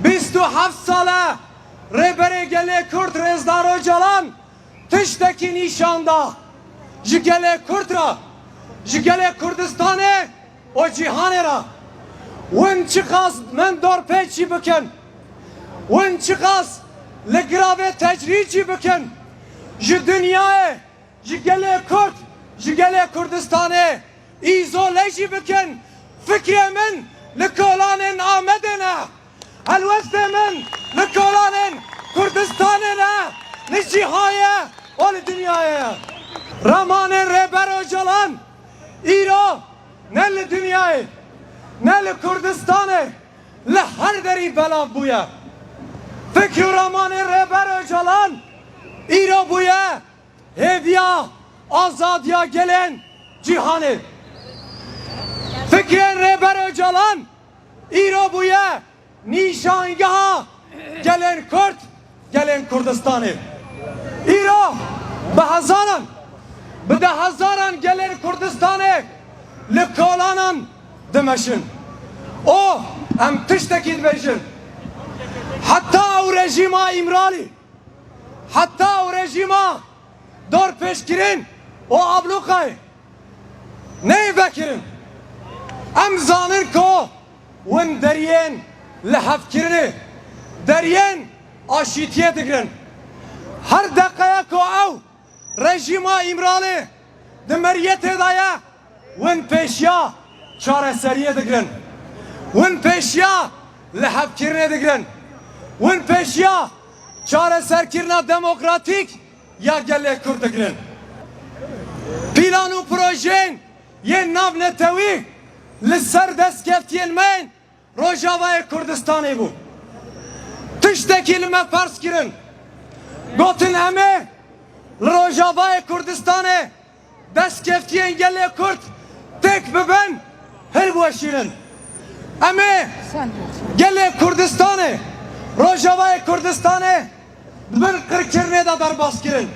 27 sale rebere gele Kürt Rezdar Öcalan tişteki nişanda jigele Kürt'ra jigele Kürdistan'e o cihanera wen çıkaz men dorpeçi bükün wen çıkaz legrave tecrici bükün ji dünyaya jigele Kürt jigele Kürdistan'e izoleci bükün fikremin لكولان آمدنا الوزد من لكولان كردستاننا للجهاية وللدنيا رمان رهبر Öcalan إيرو نل الدنيا نل كردستان لهر دری بلا بویا فکر رمان رهبر Öcalan إيرو بویا هدیا آزادیا gelen cihanı Fikren Rehber Öcalan İro buya nişangaha gelen Kürt gelen Kürdistan'ı İro be hazaran gelen Kürdistan'ı lekolanan demeşin o hem tiştekid bejin hatta o rejima İmrali hatta o rejima dor peşkirin o ablukay neyi bekirin ام زانر کو ون درین لحف کرنه درین آشیتیه دگرن هر دقیقه کو او رژیما امرالی دمریت دایا ون پیشیا چاره سریه دگرن ون پیشیا لحف کرنه دگرن ون پیشیا چاره سر کرنه دموکراتیک یا گله کرد دگرن پیلانو پروژین یه ناو نتوی لسر دست کفتین من روجاوای کردستانی بو تشتکی لما فرس کرن گوتن همه روجاوای کردستانی دست کفتین گلی کرد تک ببن هر بوشیرن همه گلی کردستانی روجاوای کردستانی ببن قرکرنه دا در باس کرن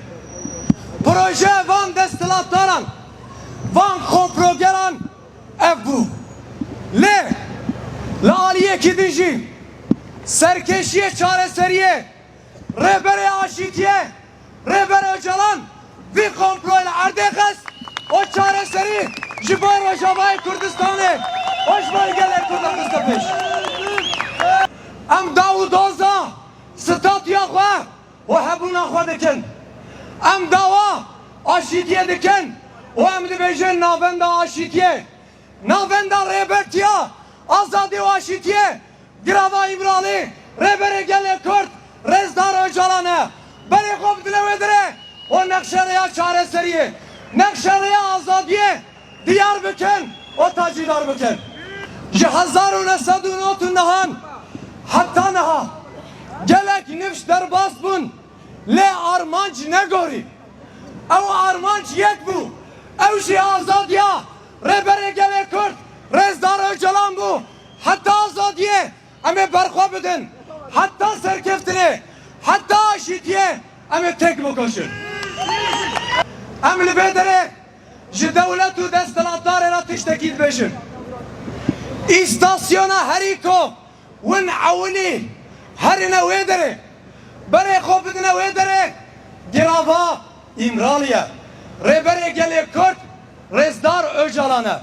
پروژه وان دستلات دارن وان خوپروگران Ebu La aliye kidinci serkeşiye çareseriye Rehbere aşitiye Rehber Öcalan bir komployla ardekaz o çareseri Jibar ve Javay Kürdistan'ı hoş bölgeler Kürdistan'da peş Em Davudoza statüya khwa o hebuna khwa dikin Em dava aşitiye dikin o em dibêjin navenda aşitiye Navenda Rebertiya Azadi Vaşitiye Grava İmralı Rebere Gele Kürt Rezdar Öcalan'ı Beri Kopdile Vedire O Nekşeriya Çareseriye Nekşeriya Azadiye Diyarbakır O Tacidar Bakır Cihazarun Esadun Otundahan Hatta neha Gelek nifş derbas bun Le armanç ne gori Ev armanç yek bu Ev şey Azadiya Rebere gele Kürt Rezdar Öcalan bu hatta azadiye eme berkwa bidin hatta serkeftine hatta aşitiye eme tek bu koşun emli bedere ji devletu destelatlar era tiştekid beşin istasyona heriko wen awini herine vedere bere khobidine vedere girava İmraliye Rebere gele Kürt Rezdar Öcalan'a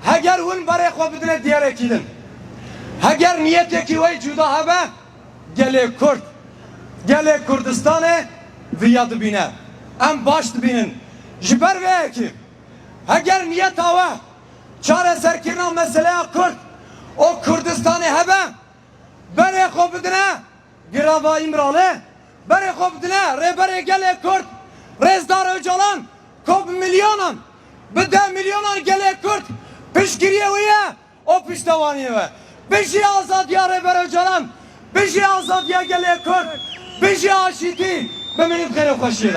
heger hun bare khobidine diyar ekidin heger niyet ki vay juda habe gele Kürt gele Kürdistan'e viyad bine em baş binin jiber ve ki heger niyet hava çare serkirna mesela Kürt o Kürdistan'e habe bare khobidine girava İmralı bare khobidine rebere gele Kürt Rezdar Öcalan kob milyonan Bide milyonan gele Kürt pişkiriye uya o piştavaniye ve beşi azad ya Rehber Öcalan beşi azad ya gele Kürt beşi aşiti benim kere koşuyor.